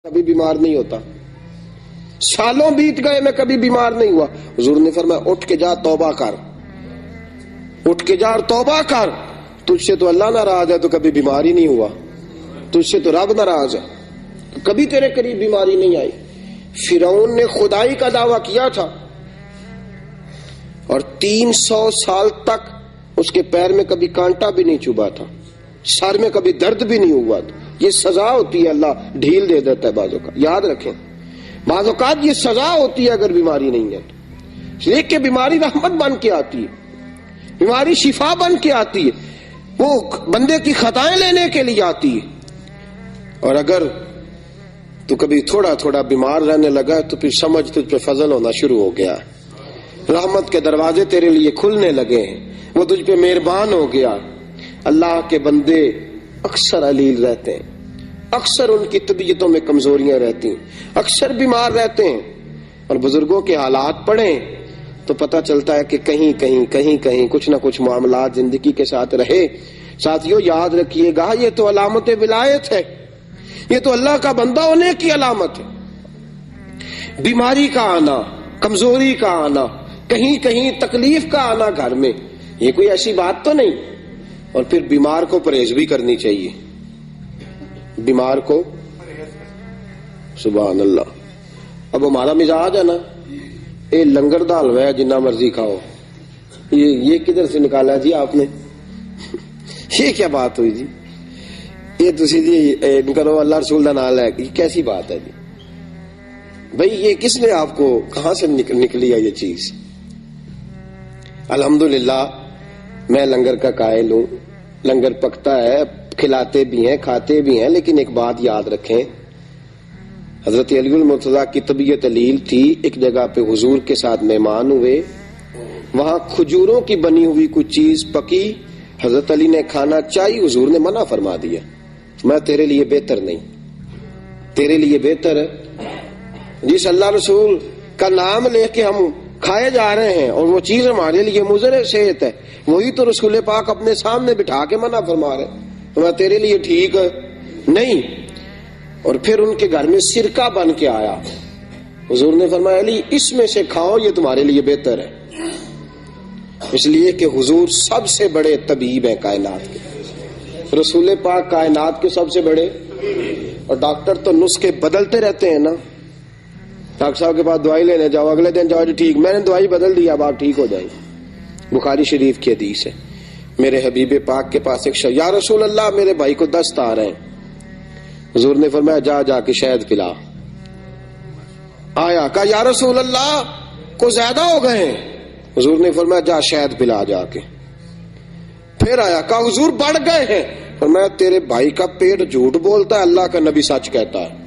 کبھی بیمار نہیں ہوتا، سالوں بیت گئے میں کبھی بیمار نہیں ہوا۔ حضور نے فرمایا اٹھ کے جا توبہ کر، اٹھ کے جا اور توبہ کر، تجھ سے تو اللہ ناراض ہے تو کبھی بیمار ہی نہیں ہوا، تجھ سے تو رب ناراض ہے کبھی تیرے قریب بیماری نہیں آئی۔ فرعون نے خدائی کا دعویٰ کیا تھا اور 300 سال تک اس کے پیر میں کبھی کانٹا بھی نہیں چبھا تھا، سر میں کبھی درد بھی نہیں ہوا تھا۔ یہ سزا ہوتی ہے، اللہ ڈھیل دے دیتا ہے بعض اوقات، یاد رکھیں بعض اوقات یہ سزا ہوتی ہے اگر بیماری نہیں ہے تو، لیکن کہ بیماری رحمت بن کے آتی ہے، بیماری شفا بن کے آتی ہے، وہ بندے کی خطائیں لینے کے لیے آتی ہے۔ اور اگر تو کبھی تھوڑا تھوڑا بیمار رہنے لگا تو پھر سمجھ تجھ پہ فضل ہونا شروع ہو گیا، رحمت کے دروازے تیرے لیے کھلنے لگے ہیں، وہ تجھ پہ مہربان ہو گیا۔ اللہ کے بندے اکثر علیل رہتے ہیں، اکثر ان کی طبیعتوں میں کمزوریاں رہتی ہیں، اکثر بیمار رہتے ہیں، اور بزرگوں کے حالات پڑھیں تو پتہ چلتا ہے کہ کہیں کچھ نہ کچھ معاملات زندگی کے ساتھ رہے۔ ساتھیوں یاد رکھیے گا یہ تو علامت ولایت ہے، یہ تو اللہ کا بندہ ہونے کی علامت ہے۔ بیماری کا آنا، کمزوری کا آنا، کہیں تکلیف کا آنا گھر میں، یہ کوئی ایسی بات تو نہیں۔ اور پھر بیمار کو پرہیز بھی کرنی چاہیے، بیمار کو سبحان اللہ۔ اب ہمارا مزاج ہے نا، اے لنگر دا حلوہ ہے جنہ مرضی کھاؤ، یہ کدھر سے نکالا جی آپ نے؟ یہ کیا بات ہوئی جی؟ یہ تسی جی کرو اللہ رسول دا نام لے کے، کیسی بات ہے جی بھائی؟ یہ کس نے آپ کو کہاں سے نکلی ہے یہ چیز؟ الحمدللہ میں لنگر کا قائل ہوں، لنگر پکتا ہے، کھلاتے بھی ہیں کھاتے بھی ہیں، لیکن ایک بات یاد رکھیں، حضرت علی المرتضیٰ کی طبیعت علیل تھی، ایک جگہ پہ حضور کے ساتھ مہمان ہوئے، وہاں کھجوروں کی بنی ہوئی کچھ چیز پکی، حضرت علی نے کھانا چاہی، حضور نے منع فرما دیا، میں تیرے لیے بہتر نہیں، تیرے لیے بہتر ہے جس اللہ رسول کا نام لے کے ہم کھائے جا رہے ہیں اور وہ چیز ہمارے لیے مضر صحت ہے، وہی تو رسول پاک اپنے سامنے بٹھا کے منع فرما رہے، تو میں تیرے لیے ٹھیک نہیں۔ اور پھر ان کے گھر میں سرکہ بن کے آیا، حضور نے فرمایا علی اس میں سے کھاؤ، یہ تمہارے لیے بہتر ہے، اس لیے کہ حضور سب سے بڑے طبیب ہیں کائنات کے، رسول پاک کائنات کے سب سے بڑے۔ اور ڈاکٹر تو نسخے بدلتے رہتے ہیں نا، ڈاکٹر صاحب کے پاس دوائی لینے جاؤ، اگلے دن جاؤ جی ٹھیک، میں نے دوائی بدل دی، اب آپ ٹھیک ہو جائیں۔ بخاری شریف کی حدیث ہے، میرے حبیب پاک کے پاس ایک شخص، یا رسول اللہ میرے بھائی کو دست آ رہے ہیں، حضور نے فرمایا جا کے شہد پلا۔ آیا کہا یا رسول اللہ کو زیادہ ہو گئے ہیں، حضور نے فرمایا جا شہد پلا جا کے۔ پھر آیا کہا حضور بڑھ گئے ہیں، فرمایا تیرے بھائی کا پیٹ جھوٹ بولتا ہے، اللہ کا نبی سچ کہتا ہے،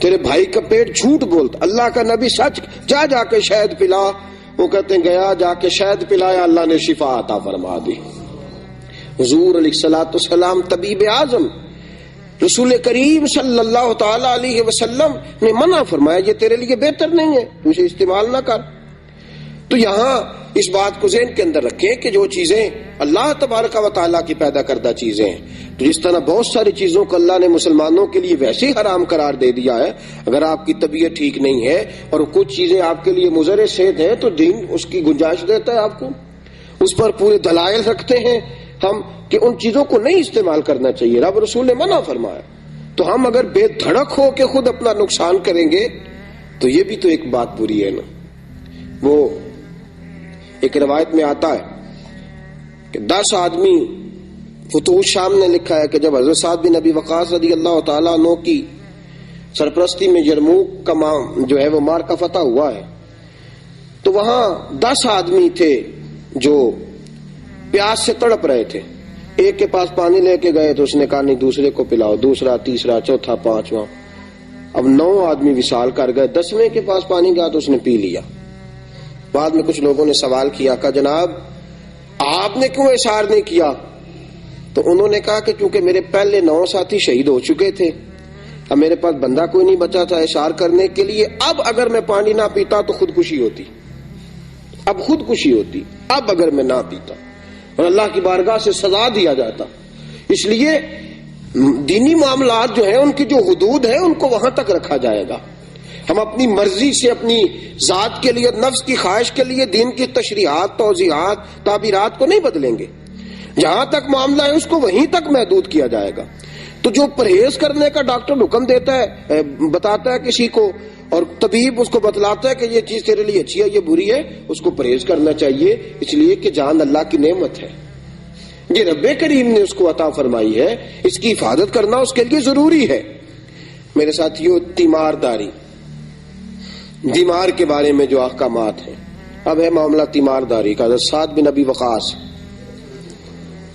تیرے بھائی کا پیٹ جھوٹ بولتا، اللہ کا نبی سچ، جا کے شہد پلا۔ وہ کہتے ہیں گیا جا کے شہد پلایا، اللہ نے شفا عطا فرما دی۔ حضور علیہ الصلوۃ والسلام طبیب اعظم رسول کریم صلی اللہ تعالی علیہ وسلم نے منع فرمایا یہ تیرے لیے بہتر نہیں ہے، اسے استعمال نہ کر۔ تو یہاں اس بات کو ذہن کے اندر رکھیں کہ جو چیزیں اللہ تبارک و تعالیٰ کی پیدا کردہ چیزیں ہیں، تو جس طرح بہت ساری چیزوں کو اللہ نے مسلمانوں کے لیے ویسے ہی حرام قرار دے دیا ہے، اگر آپ کی طبیعت ٹھیک نہیں ہے اور کچھ چیزیں آپ کے لیے مضر صحت ہیں تو دین اس کی گنجائش دیتا ہے آپ کو، اس پر پورے دلائل رکھتے ہیں ہم کہ ان چیزوں کو نہیں استعمال کرنا چاہیے، رب رسول نے منع فرمایا، تو ہم اگر بے دھڑک ہو کے خود اپنا نقصان کریں گے تو یہ بھی تو ایک بات بری ہے نا۔ وہ ایک روایت میں آتا ہے کہ 10 آدمی، فتوح شام نے لکھا ہے کہ جب حضرت سعد بن ابی وقاص رضی اللہ تعالیٰ عنہ کی سرپرستی میں یرموک کا جو ہے وہ معرکہ فتح ہوا ہے، تو وہاں 10 آدمی تھے جو پیاس سے تڑپ رہے تھے، ایک کے پاس پانی لے کے گئے تو اس نے کہا نہیں دوسرے کو پلاؤ، دوسرا، تیسرا، چوتھا، پانچواں، اب 9 آدمی وصال کر گئے، 10ویں کے پاس پانی گیا تو اس نے پی لیا۔ بعد میں کچھ لوگوں نے سوال کیا کہ جناب آپ نے کیوں احسار نہیں کیا؟ تو انہوں نے کہا کہ چونکہ میرے پہلے 9 ساتھی شہید ہو چکے تھے، اب میرے پاس بندہ کوئی نہیں بچا تھا احسار کرنے کے لیے، اب اگر میں پانی نہ پیتا تو خودکشی ہوتی، اب خودکشی ہوتی، اب اگر میں نہ پیتا اور اللہ کی بارگاہ سے سزا دیا جاتا۔ اس لیے دینی معاملات جو ہیں ان کی جو حدود ہے ان کو وہاں تک رکھا جائے گا. ہم اپنی مرضی سے اپنی ذات کے لیے، نفس کی خواہش کے لیے دین کی تشریحات، توضیحات، تعبیرات کو نہیں بدلیں گے. جہاں تک معاملہ ہے اس کو وہیں تک محدود کیا جائے گا. تو جو پرہیز کرنے کا ڈاکٹر حکم دیتا ہے، بتاتا ہے کسی کو، اور طبیب اس کو بتلاتا ہے کہ یہ چیز تیرے لیے اچھی ہے، یہ بری ہے، اس کو پرہیز کرنا چاہیے، اس لیے کہ جان اللہ کی نعمت ہے، یہ رب کریم نے اس کو عطا فرمائی ہے، اس کی حفاظت کرنا اس کے لیے ضروری ہے. میرے ساتھیو، تیمارداری، بیمار کے بارے میں جو احکامات ہیں. اب ہے معاملہ تیمارداری کا. حضرت سعد بن ابی وقاص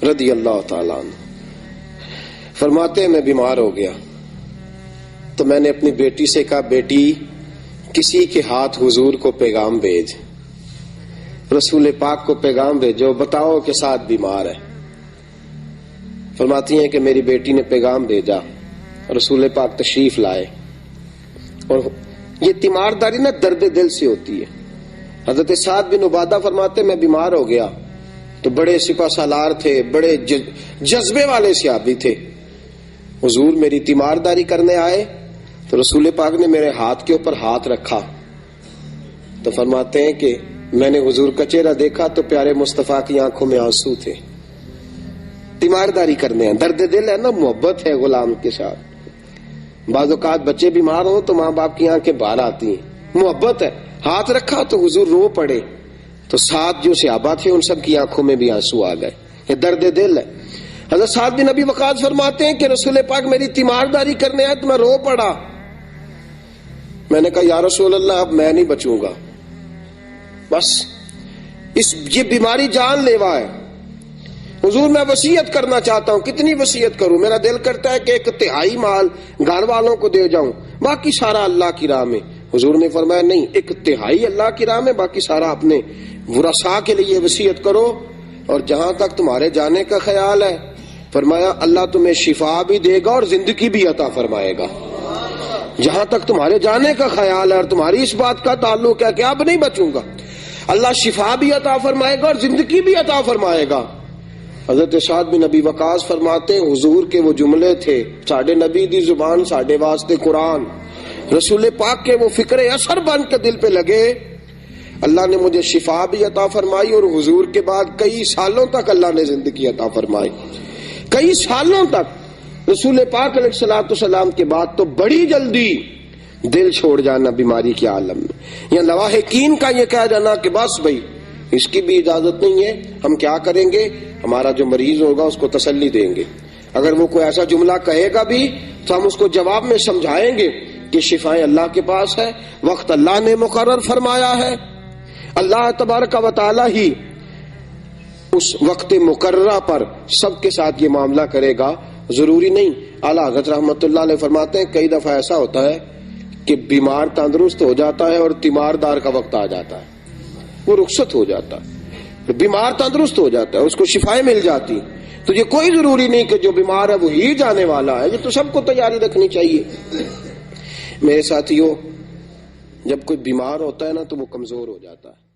رضی اللہ تعالیٰ عنہ فرماتے ہیں میں بیمار ہو گیا تو میں نے اپنی بیٹی سے کہا، بیٹی کسی کے ہاتھ حضور کو پیغام بھیج، رسول پاک کو پیغام بھیجو، بتاؤ کہ سعد بیمار ہے. فرماتی ہیں کہ میری بیٹی نے پیغام بھیجا، رسول پاک تشریف لائے. اور یہ تیمارداری نا درد دل سے ہوتی ہے. حضرت سعد بن عبادہ فرماتے میں بیمار ہو گیا تو بڑے سپہ سالار تھے، بڑے جذبے والے صحابی تھے. حضور میری تیمارداری کرنے آئے تو رسول پاک نے میرے ہاتھ کے اوپر ہاتھ رکھا تو فرماتے ہیں کہ میں نے حضور کا چہرہ دیکھا تو پیارے مصطفیٰ کی آنکھوں میں آنسو تھے. تیمارداری کرنے ہیں، درد دل ہے نا، محبت ہے غلام کے ساتھ. بعض اوقات بچے بیمار ہوں تو ماں باپ کی آنکھیں باہر آتی ہیں، محبت ہے. ہاتھ رکھا تو حضور رو پڑے تو ساتھ جو صحابہ تھے ان سب کی آنکھوں میں بھی آنسو آ گئے. یہ درد دل ہے. حضرت سعد بن ابی وقاص فرماتے ہیں کہ رسول پاک میری تیمارداری کرنے آئے تو میں رو پڑا. میں نے کہا یا رسول اللہ اب میں نہیں بچوں گا، بس یہ بیماری جان لیوا ہے. حضور میں وصیت کرنا چاہتا ہوں. کتنی وصیت کروں؟ میرا دل کرتا ہے کہ 1/3 مال گھر والوں کو دے جاؤں، باقی سارا اللہ کی راہ میں. حضور نے فرمایا نہیں، 1/3 اللہ کی راہ میں، باقی سارا اپنے ورثاء کے لیے وصیت کرو. اور جہاں تک تمہارے جانے کا خیال ہے، فرمایا اللہ تمہیں شفا بھی دے گا اور زندگی بھی عطا فرمائے گا. جہاں تک تمہارے جانے کا خیال ہے اور تمہاری اس بات کا تعلق ہے کہ اب نہیں بچوں گا، اللہ شفا بھی عطا فرمائے گا اور زندگی بھی عطا فرمائے گا. حضرت سعد بن ابی وقاص فرماتے ہیں حضور کے وہ جملے تھے، ساڈے نبی دی زبان ساڈے واسطے قرآن، رسول پاک کے وہ فکر اثر بن کے دل پہ لگے. اللہ نے مجھے شفا بھی عطا فرمائی اور حضور کے بعد کئی سالوں تک اللہ نے زندگی عطا فرمائی. کئی سالوں تک رسول پاک علیہ الصلوۃ والسلام کے بعد تو بڑی جلدی دل چھوڑ جانا بیماری کے عالم میں، یا لواحقین کا یہ کہہ جانا کہ بس بھائی اس کی بھی اجازت نہیں ہے. ہم کیا کریں گے؟ ہمارا جو مریض ہوگا اس کو تسلی دیں گے. اگر وہ کوئی ایسا جملہ کہے گا بھی تو ہم اس کو جواب میں سمجھائیں گے کہ شفائیں اللہ کے پاس ہے، وقت اللہ نے مقرر فرمایا ہے. اللہ تبارک و تعالی ہی اس وقت مقررہ پر سب کے ساتھ یہ معاملہ کرے گا. ضروری نہیں. اعلیٰ حضرت رحمت اللہ علیہ فرماتے ہیں کئی دفعہ ایسا ہوتا ہے کہ بیمار تندرست ہو جاتا ہے اور تیماردار کا وقت آ جاتا ہے، وہ رخصت ہو جاتا ہے، بیمار تندرست ہو جاتا ہے، اس کو شفائیں مل جاتی. تو یہ کوئی ضروری نہیں کہ جو بیمار ہے وہی جانے والا ہے. یہ تو سب کو تیاری رکھنی چاہیے. میرے ساتھیوں، جب کوئی بیمار ہوتا ہے نا تو وہ کمزور ہو جاتا ہے.